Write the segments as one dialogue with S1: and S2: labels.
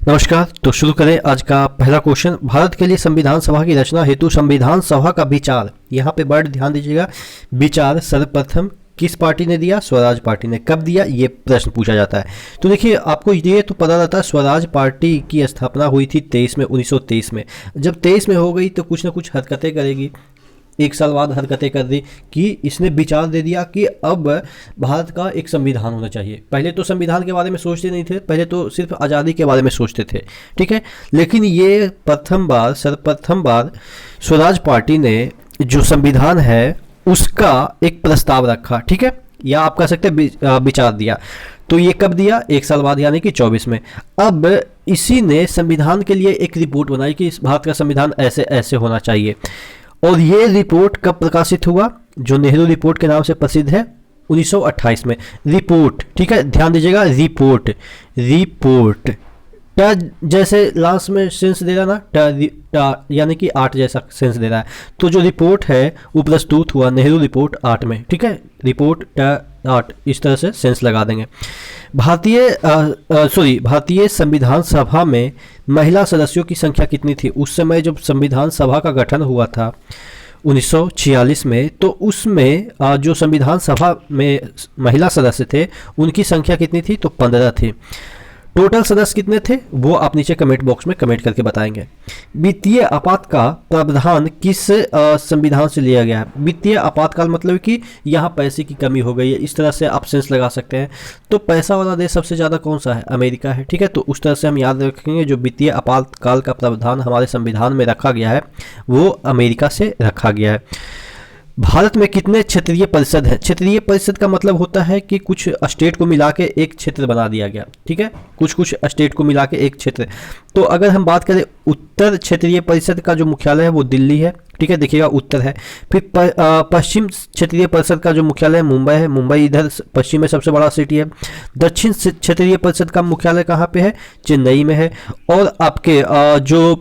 S1: नमस्कार। तो शुरू करें आज का पहला क्वेश्चन। भारत के लिए संविधान सभा की रचना हेतु संविधान सभा का विचार, यहाँ पे बड़ा ध्यान दीजिएगा, विचार सर्वप्रथम किस पार्टी ने दिया? स्वराज पार्टी ने। कब दिया? ये प्रश्न पूछा जाता है। तो देखिए, आपको ये तो पता रहता है स्वराज पार्टी की स्थापना हुई थी 1923 में। जब 23 में हो गई तो कुछ ना कुछ हरकतें करेगी, एक साल बाद हरकतें कर दी कि इसने विचार दे दिया कि अब भारत का एक संविधान होना चाहिए। पहले तो संविधान के बारे में सोचते नहीं थे, पहले तो सिर्फ आज़ादी के बारे में सोचते थे, ठीक है। लेकिन ये सर्वप्रथम बार स्वराज पार्टी ने जो संविधान है उसका एक प्रस्ताव रखा, ठीक है, या आप कह सकते हैं विचार दिया। तो ये कब दिया? एक साल बाद, यानी कि 24 में। अब इसी ने संविधान के लिए एक रिपोर्ट बनाई कि इस भारत का संविधान ऐसे ऐसे होना चाहिए। और ये रिपोर्ट कब प्रकाशित हुआ? जो नेहरू रिपोर्ट के नाम से प्रसिद्ध है, 1928 में। रिपोर्ट, ठीक है, ध्यान दीजिएगा, रिपोर्ट जैसे लास्ट में सेंस दे रहा ना, यानी कि 8 जैसा सेंस दे रहा है। तो जो रिपोर्ट है वो प्रस्तुत हुआ नेहरू रिपोर्ट 8 में, ठीक है, रिपोर्ट 8, इस तरह से सेंस लगा देंगे। भारतीय संविधान सभा में महिला सदस्यों की संख्या कितनी थी? उस समय जब संविधान सभा का गठन हुआ था 1946 में, तो उसमें जो संविधान सभा में महिला सदस्य थे उनकी संख्या कितनी थी? तो 15 थी। टोटल सदस्य कितने थे वो आप नीचे कमेंट बॉक्स में कमेंट करके बताएंगे। वित्तीय आपात का प्रावधान किस संविधान से लिया गया है? वित्तीय आपातकाल मतलब कि यहाँ पैसे की कमी हो गई है, इस तरह से आप सेंस लगा सकते हैं। तो पैसा वाला देश सबसे ज़्यादा कौन सा है? अमेरिका है, ठीक है। तो उस तरह से हम याद रखेंगे, जो वित्तीय आपातकाल का प्रावधान हमारे संविधान में रखा गया है वो अमेरिका से रखा गया है। भारत में कितने क्षेत्रीय परिषद हैं? क्षेत्रीय परिषद का मतलब होता है कि कुछ स्टेट को मिला के एक क्षेत्र बना दिया गया, ठीक है, कुछ स्टेट को मिला के एक क्षेत्र। तो अगर हम बात करें उत्तर क्षेत्रीय परिषद का जो मुख्यालय है वो दिल्ली है, ठीक है, देखिएगा उत्तर है। फिर पश्चिम क्षेत्रीय परिषद का जो मुख्यालय है मुंबई है, मुंबई इधर पश्चिम में सबसे बड़ा सिटी है। दक्षिण क्षेत्रीय परिषद का मुख्यालय कहाँ पे है? चेन्नई में है। और आपके जो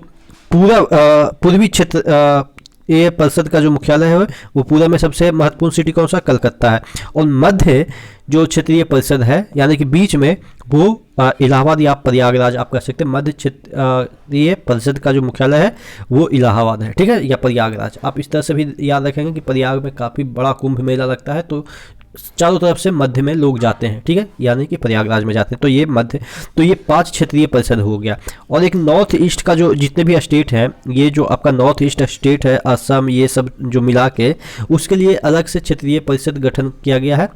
S1: पूर्वी क्षेत्र ये परिषद का जो मुख्यालय है वो पूरा में सबसे महत्वपूर्ण सिटी कौन सा? कलकत्ता है। और मध्य जो क्षेत्रीय परिषद है, यानी कि बीच में, वो इलाहाबाद या प्रयागराज आप कह सकते हैं। मध्य क्षेत्रीय परिषद का जो मुख्यालय है वो इलाहाबाद है, ठीक है, या प्रयागराज। आप इस तरह से भी याद रखेंगे कि प्रयाग में काफ़ी बड़ा कुंभ मेला लगता है, तो चारों तरफ से मध्य में लोग जाते हैं, ठीक है, यानी कि प्रयागराज में जाते हैं। तो ये मध्य, तो ये 5 क्षेत्रीय परिषद हो गया। और एक नॉर्थ ईस्ट का जो जितने भी स्टेट हैं, ये जो आपका नॉर्थ ईस्ट स्टेट है, असम, ये सब जो मिला के, उसके लिए अलग से क्षेत्रीय परिषद गठन किया गया है।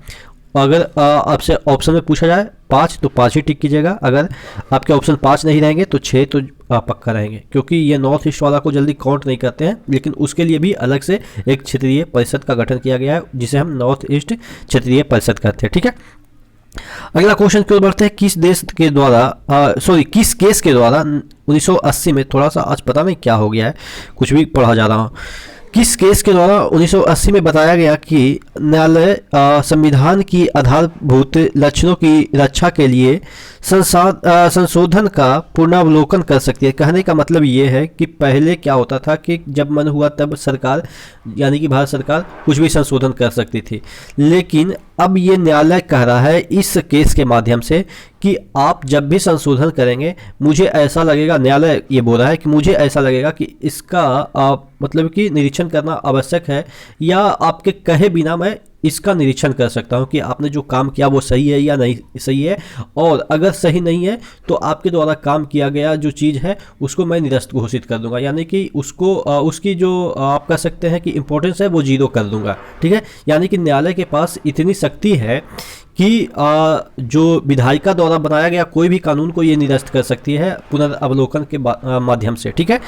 S1: अगर आपसे ऑप्शन में पूछा जाए 5 तो 5 ही टिक कीजिएगा। अगर आपके ऑप्शन 5 नहीं रहेंगे तो 6 तो पक्का रहेंगे, क्योंकि ये नॉर्थ ईस्ट वाला को जल्दी काउंट नहीं करते हैं। लेकिन उसके लिए भी अलग से एक क्षेत्रीय परिषद का गठन किया गया है, जिसे हम नॉर्थ ईस्ट क्षेत्रीय परिषद कहते हैं, ठीक है। अगला क्वेश्चन की ओर बढ़ते हैं। किस केस के द्वारा 1980 में, थोड़ा सा आज पता नहीं क्या हो गया है, कुछ भी पढ़ा जा रहा हूँ। किस केस के द्वारा 1980 में बताया गया कि न्यायालय संविधान की आधारभूत लक्षणों की रक्षा के लिए संशोधन का पुनरावलोकन कर सकती है? कहने का मतलब ये है कि पहले क्या होता था कि जब मन हुआ तब सरकार, यानी कि भारत सरकार, कुछ भी संशोधन कर सकती थी। लेकिन अब ये न्यायालय कह रहा है इस केस के माध्यम से कि आप जब भी संशोधन करेंगे, मुझे ऐसा लगेगा, न्यायालय ये बोल रहा है कि मुझे ऐसा लगेगा कि इसका मतलब कि निरीक्षण करना आवश्यक है, या आपके कहे बिना मैं इसका निरीक्षण कर सकता हूं कि आपने जो काम किया वो सही है या नहीं सही है। और अगर सही नहीं है तो आपके द्वारा काम किया गया जो चीज़ है उसको मैं निरस्त घोषित कर दूंगा, यानी कि उसको उसकी जो आप कह सकते हैं कि इम्पोर्टेंस है वो 0 कर दूंगा, ठीक है। यानी कि न्यायालय के पास इतनी शक्ति है कि जो विधायिका द्वारा बनाया गया कोई भी कानून को ये निरस्त कर सकती है पुनर्वलोकन के माध्यम से, ठीक है।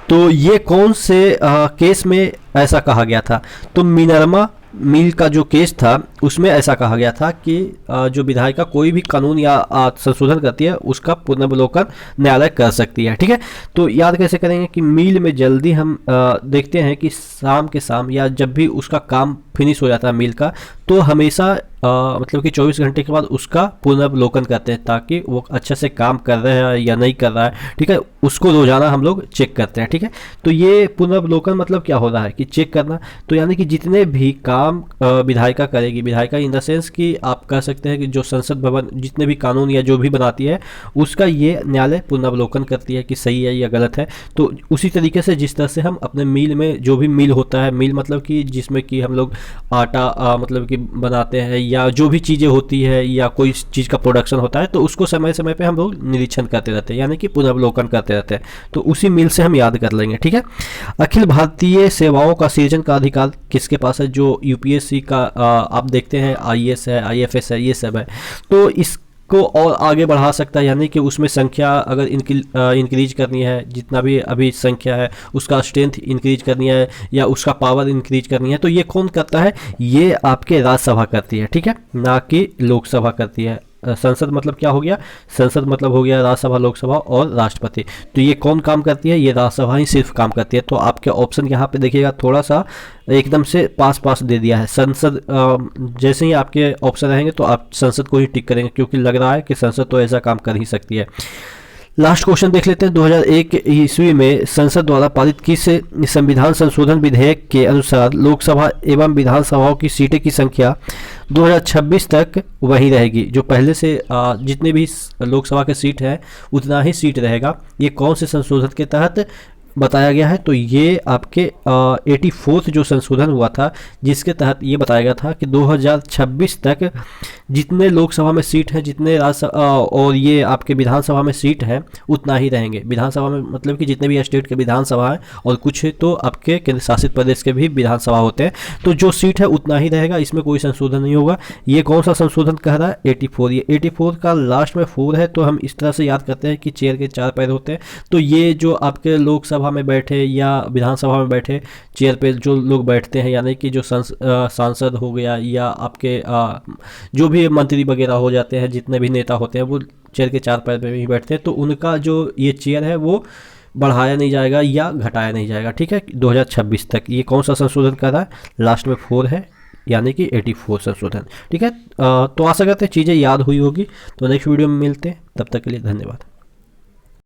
S1: तो ये कौन से केस में ऐसा कहा गया था? तो मिनर्वा मिल का जो केस था उसमें ऐसा कहा गया था कि जो विधायिका कोई भी कानून या संशोधन करती है उसका पुनर्वलोकन न्यायालय कर सकती है, ठीक है। तो याद कैसे करेंगे कि मिल में जल्दी हम देखते हैं कि शाम के शाम या जब भी उसका काम फिनिश हो जाता है मील का, तो हमेशा मतलब कि 24 घंटे के बाद उसका पुनर्वलोकन करते हैं ताकि वो अच्छे से काम कर रहे हैं या नहीं कर रहा है, ठीक है, उसको रोजाना हम लोग चेक करते हैं, ठीक है। तो ये पुनर्वलोकन मतलब क्या हो रहा है कि चेक करना, तो यानी कि जितने भी काम विधायिका करेगी, विधायिका इन द सेंस कि आप कह सकते हैं कि जो संसद भवन जितने भी कानून या जो भी बनाती है उसका ये न्यायालय पुनर्वलोकन करती है कि सही है या गलत है। तो उसी तरीके से जिस तरह से हम अपने मील में जो भी मील होता है, मील मतलब कि जिसमें कि हम लोग आटा मतलब कि बनाते हैं या जो भी चीज़ें होती है या कोई चीज़ का प्रोडक्शन होता है, तो उसको समय समय पे हम लोग निरीक्षण करते रहते हैं, यानी कि पुनर्वलोकन करते रहते हैं। तो उसी मील से हम याद कर लेंगे, ठीक है। अखिल भारतीय सेवाओं का सृजन का अधिकार किसके पास है? जो यूपीएससी का आप देखते हैं आईएएस है, आईएफएस है, ये सब है, तो इस को और आगे बढ़ा सकता है, यानी कि उसमें संख्या अगर इंक्रीज करनी है, जितना भी अभी संख्या है उसका स्ट्रेंथ इंक्रीज करनी है या उसका पावर इंक्रीज करनी है, तो ये कौन करता है? ये आपके राज्यसभा करती है, ठीक है, ना कि लोकसभा करती है। संसद मतलब क्या हो गया? संसद मतलब हो गया राज्यसभा, लोकसभा और राष्ट्रपति। तो ये कौन काम करती है? ये राज्यसभा ही सिर्फ काम करती है। तो आपके ऑप्शन यहाँ पे देखिएगा थोड़ा सा एकदम से पास पास दे दिया है संसद। जैसे ही आपके ऑप्शन रहेंगे तो आप संसद को ही टिक करेंगे, क्योंकि लग रहा है कि संसद तो ऐसा काम कर ही सकती है। लास्ट क्वेश्चन देख लेते हैं। 2001 ईस्वी में संसद द्वारा पारित किस संविधान संशोधन विधेयक के अनुसार लोकसभा एवं विधानसभाओं की सीटें की संख्या 2026 तक वही रहेगी? जो पहले से जितने भी लोकसभा के सीट है उतना ही सीट रहेगा। ये कौन से संशोधन के तहत बताया गया है? तो ये आपके 84th जो संशोधन हुआ था, जिसके तहत ये बताया गया था कि 2026 तक जितने लोकसभा में सीट हैं, जितने राज्यसभा और ये आपके विधानसभा में सीट है उतना ही रहेंगे। विधानसभा में मतलब कि जितने भी स्टेट के विधानसभा है और कुछ तो आपके केंद्र शासित प्रदेश के भी विधानसभा होते हैं, तो जो सीट है उतना ही रहेगा, इसमें कोई संशोधन नहीं होगा। ये कौन सा संशोधन कह रहा है? 84। ये 84 का लास्ट में 4 है, तो हम इस तरह से याद करते हैं कि चेयर के 4 पैर होते हैं। तो ये जो आपके लोकसभा में बैठे या विधानसभा में बैठे चेयर पे जो लोग बैठते हैं, यानी कि जो सांसद हो गया या आपके जो भी मंत्री वगैरह हो जाते हैं, जितने भी नेता होते हैं वो चेयर के 4 पैर पे ही बैठते हैं, तो उनका जो ये चेयर है वो बढ़ाया नहीं जाएगा या घटाया नहीं जाएगा, ठीक है, 2026 तक। ये कौन सा संशोधन कर रहा है? लास्ट में 4 है, यानी कि 84 संशोधन, ठीक है। तो आशा करते हैं चीज़ें याद हुई होगी। तो नेक्स्ट वीडियो में मिलते हैं, तब तक के लिए धन्यवाद।